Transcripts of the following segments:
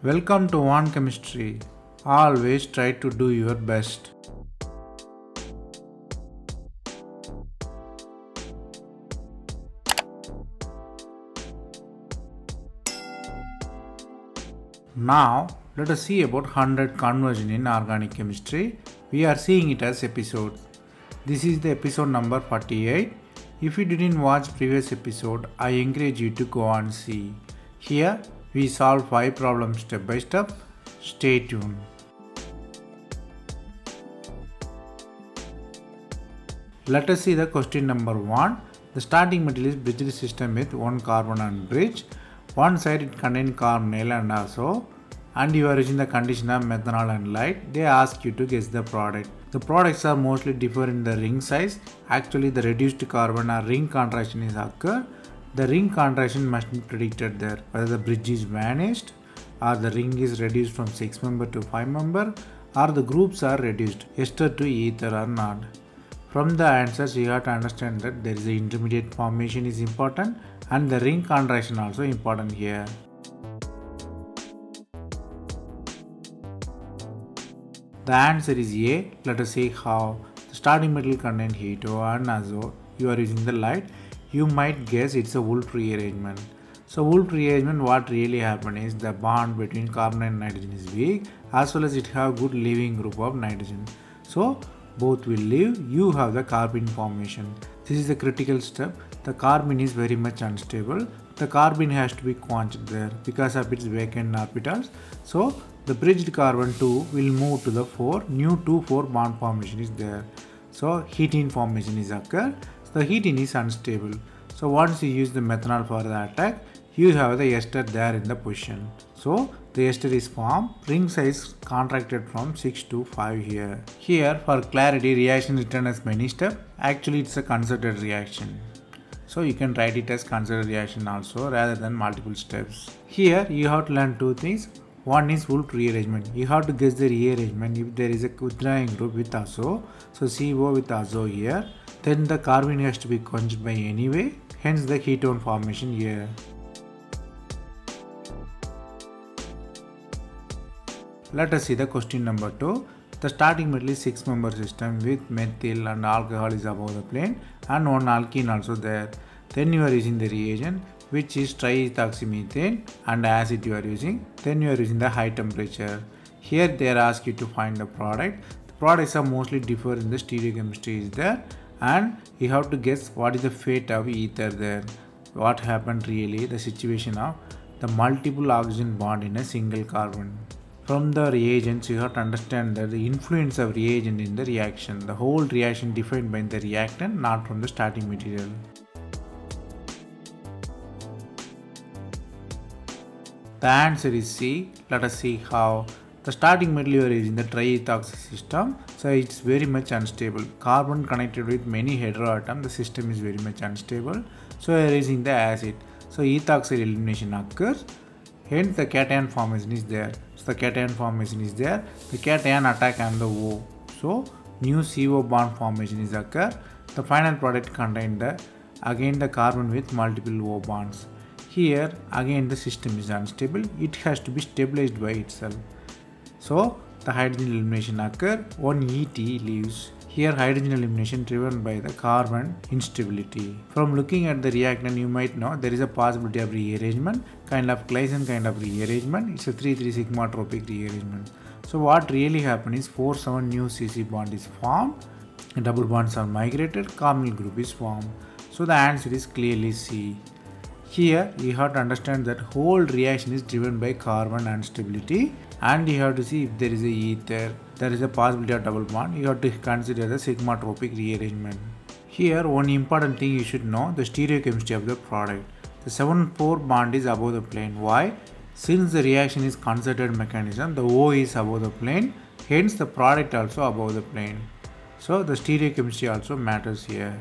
Welcome to One Chemistry. Always try to do your best. Now, let us see about 100 conversion in organic chemistry. We are seeing it as episodes. This is the episode number 48. If you didn't watch previous episode, I encourage you to go and see. Here, we solve 5 problems step by step. Stay tuned. Let us see the question number 1. The starting material is bridged system with 1 carbon and bridge. One side it contains carbonyl and azo, and you are using the condition of methanol and light. They ask you to guess the product. The products are mostly differ in the ring size. Actually, the reduced carbon or ring contraction is occur. The ring contraction must be predicted there, whether the bridge is vanished or the ring is reduced from 6 member to 5 member, or the groups are reduced ester to ether or not. From the answers you have to understand that there is an intermediate formation is important and the ring contraction also important here. The answer is A. Let us see how. The starting material contains heto and azo. You are using the light. You might guess it's a Wolff rearrangement. So Wolff rearrangement, what really happens is the bond between carbon and nitrogen is weak, as well as it have good leaving group of nitrogen. So both will leave, you have the carbene formation. This is a critical step. The carbene is very much unstable. The carbene has to be quenched there because of its vacant orbitals. So the bridged carbon 2 will move to the 4, new 2,4 bond formation is there. So ketene formation is occur. So the ketene is unstable. So once you use the methanol for the attack, you have the ester there in the position. So the ester is formed, ring size contracted from 6 to 5 here. Here for clarity, reaction written as many steps. Actually it's a concerted reaction. So you can write it as concerted reaction also rather than multiple steps. Here you have to learn 2 things. One is Wolff rearrangement. You have to guess the rearrangement if there is a withdrawing group with azo. So CO with azo here. Then the carbene has to be quenched by anyway. Hence the ketone formation here. Let us see the question number 2. The starting material is 6 member system with methyl and alcohol is above the plane and one alkene also there. Then you are using the reagent which is triethoxymethane and acid you are using. Then you are using the high temperature. Here they ask you to find the product. The products are mostly differ in the stereochemistry is there, and you have to guess what is the fate of ether there. What happened really, the situation of the multiple oxygen bond in a single carbon. From the reagents, you have to understand that the influence of reagent in the reaction. The whole reaction defined by the reactant, not from the starting material. The answer is C. Let us see how. The starting material is in the triethoxy system, so it's very much unstable. Carbon connected with many heteroatoms, the system is very much unstable. So we are using the acid. So ethoxide elimination occurs. Hence the cation formation is there. So the cation formation is there. The cation attack on the O. So new CO bond formation is occur. The final product contains the carbon with multiple O bonds. Here again the system is unstable. It has to be stabilized by itself. So the hydrogen elimination occur. One ET leaves. Here hydrogen elimination driven by the carbon instability. From looking at the reactant, you might know there is a possibility of rearrangement, kind of Claisen kind of rearrangement. It's a 3,3 sigma tropic rearrangement. So what really happened is 4,7 new CC bond is formed, double bonds are migrated, carbonyl group is formed. So the answer is clearly C. Here you have to understand that whole reaction is driven by carbon instability, and you have to see if there is a ether, there is a possibility of double bond. You have to consider the sigma tropic rearrangement. Here one important thing you should know, the stereochemistry of the product. The 7,4 bond is above the plane. Why? Since the reaction is concerted mechanism, the O is above the plane, hence the product also above the plane. So the stereochemistry also matters here.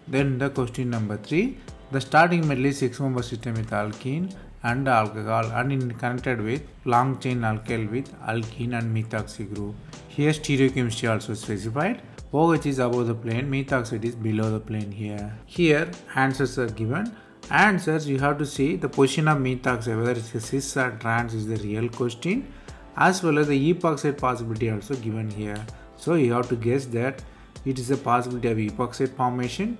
Then the question number 3. The starting material is 6 member system with alkene and alcohol and connected with long chain alkyl with alkene and methoxy group. Here stereochemistry also specified. OH is above the plane, methoxide is below the plane here. Here answers are given. Answers you have to see the position of methoxide, whether it's a cis or trans is the real question, as well as the epoxide possibility also given here. So you have to guess that it is a possibility of epoxide formation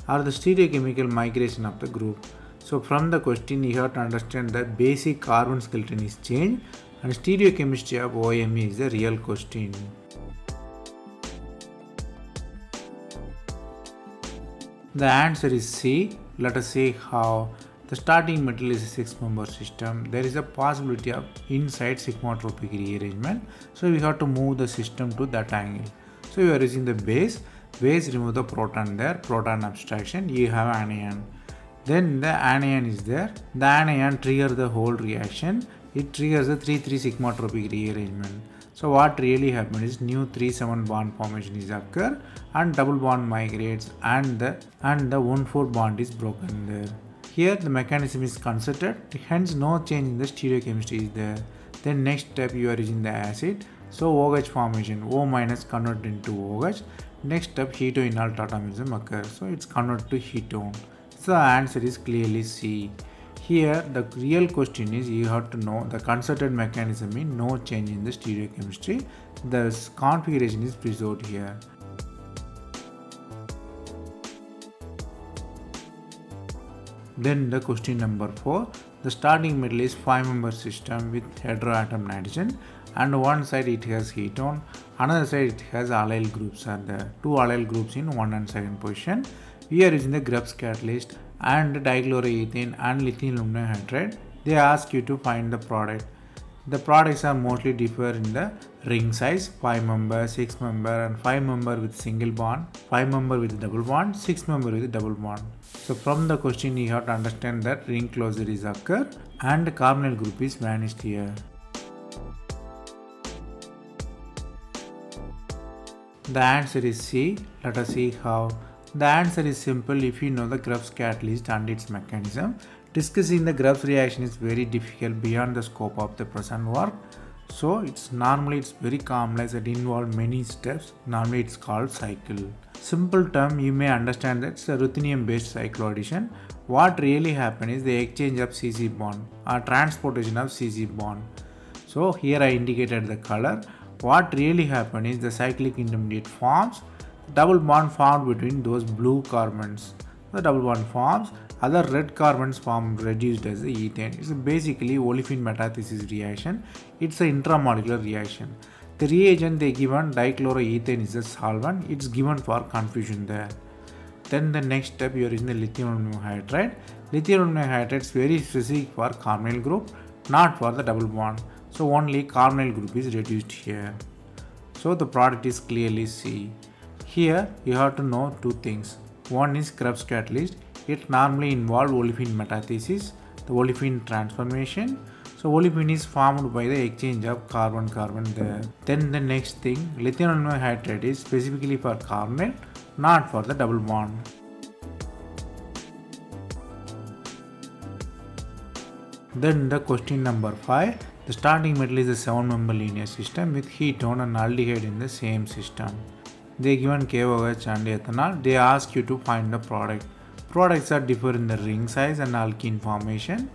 or the stereochemical migration of the group. So from the question you have to understand that basic carbon skeleton is changed and stereochemistry of OMe is the real question. The answer is C. Let us see how. The starting material is a 6-member system. There is a possibility of inside sigmatropic rearrangement. So we have to move the system to that angle. So you are using the base. Base remove the proton there. Proton abstraction. You have anion. Then the anion is there. The anion triggers the whole reaction. It triggers the 3,3 sigmatropic rearrangement. So what really happens is new 3,7 bond formation is occur and double bond migrates and the 1,4 bond is broken there. Here the mechanism is considered, hence no change in the stereochemistry is there. Then next step you are using the acid. So OH formation, O minus converted into OH. Next step hetoenol tautomerism occurs. So it's converted to ketone. So the answer is clearly C. Here the real question is you have to know the concerted mechanism means no change in the stereochemistry. The configuration is preserved here. Then the question number 4. The starting metal is 5-member system with heteroatom nitrogen and one side it has ketone, another side it has allyl groups are there. 2 allyl groups in 1 and 2nd position. We are using the Grubbs catalyst and dichloroethane and lithium aluminum hydride. They ask you to find the product. The products are mostly differ in the ring size, 5-member, 6-member and 5-member with single bond, 5-member with double bond, 6-member with double bond. So from the question you have to understand that ring closure is occur and the carbonyl group is vanished here. The answer is C. Let us see how. The answer is simple if you know the Grubbs catalyst and its mechanism. Discussing the Grubbs reaction is very difficult beyond the scope of the present work. So it's very complex and involve many steps. Normally it's called cycle. Simple term you may understand that it's a ruthenium based cycloaddition. What really happens is the exchange of CC bond or transportation of CC bond. So here I indicated the color. What really happens is the cyclic intermediate forms. Double bond formed between those blue carbons. The double bond forms, other red carbons form reduced as the ethane. It's basically olefin metathesis reaction. It's an intramolecular reaction. The reagent they given dichloroethane is a solvent. It's given for confusion there. Then the next step you are using the lithium aluminum hydride. Lithium aluminum hydride is very specific for carbonyl group, not for the double bond. So only carbonyl group is reduced here. So the product is clearly C. Here you have to know 2 things. One is Grubbs catalyst. It normally involves olefin metathesis, the olefin transformation. So olefin is formed by the exchange of carbon-carbon there. Then the next thing, lithium aluminum hydride is specifically for carbonyl, not for the double bond. Then the question number 5. The starting metal is a 7-member linear system with ketone and aldehyde in the same system. They given KOH and ethanol. They ask you to find the product. Products are differ in the ring size and alkene formation.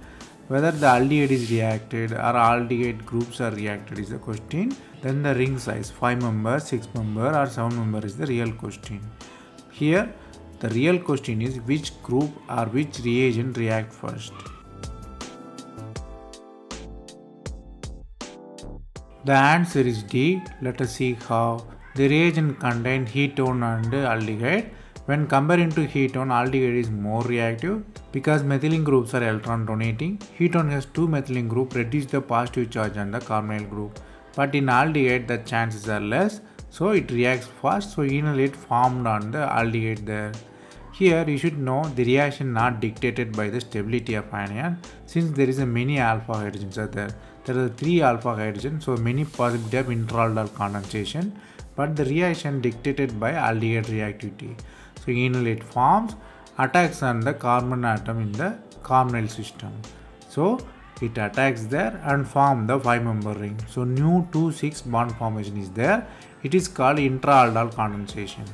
Whether the aldehyde is reacted or aldehyde groups are reacted is the question. Then the ring size 5-member, 6-member or 7-member is the real question. Here the real question is which group or which reagent react first. The answer is D. Let us see how. The reagent contains ketone and aldehyde. When comparing to ketone, aldehyde is more reactive because methylene groups are electron donating. Ketone has 2 methylene groups, reduce the positive charge on the carbonyl group. But in aldehyde the chances are less, so it reacts fast. So enolate formed on the aldehyde there. Here you should know the reaction not dictated by the stability of anion, since there is a many alpha hydrogens are there. There are 3 alpha hydrogens, so many possibility of intraaldol condensation. But the reaction dictated by aldehyde reactivity. So enolate forms, attacks on the carbon atom in the carbonyl system. So it attacks there and form the 5-member ring. So new 2,6 bond formation is there. It is called intra-aldol condensation.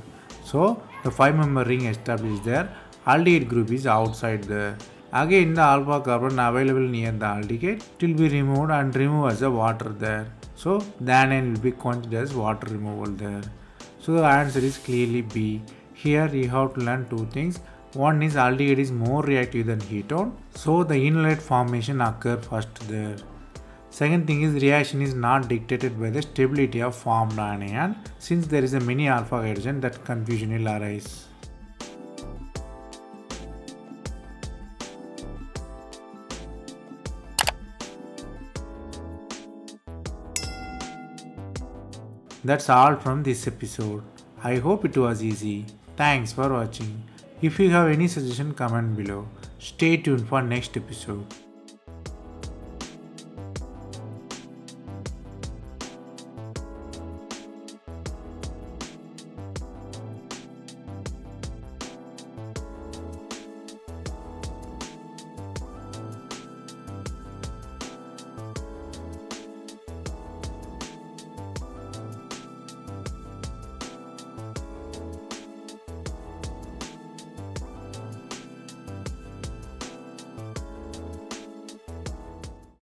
So the 5-member ring established there. Aldehyde group is outside there. Again the alpha carbon available near the aldehyde, it will be removed and removed as a water there. So the anion will be considered as water removal there. So the answer is clearly B. Here you have to learn two things. One is aldehyde is more reactive than ketone, so the enolate formation occur first there. Second thing is reaction is not dictated by the stability of formed anion. Since there is a many alpha hydrogen, that confusion will arise. That's all from this episode. I hope it was easy. Thanks for watching. If you have any suggestion, comment below. Stay tuned for next episode.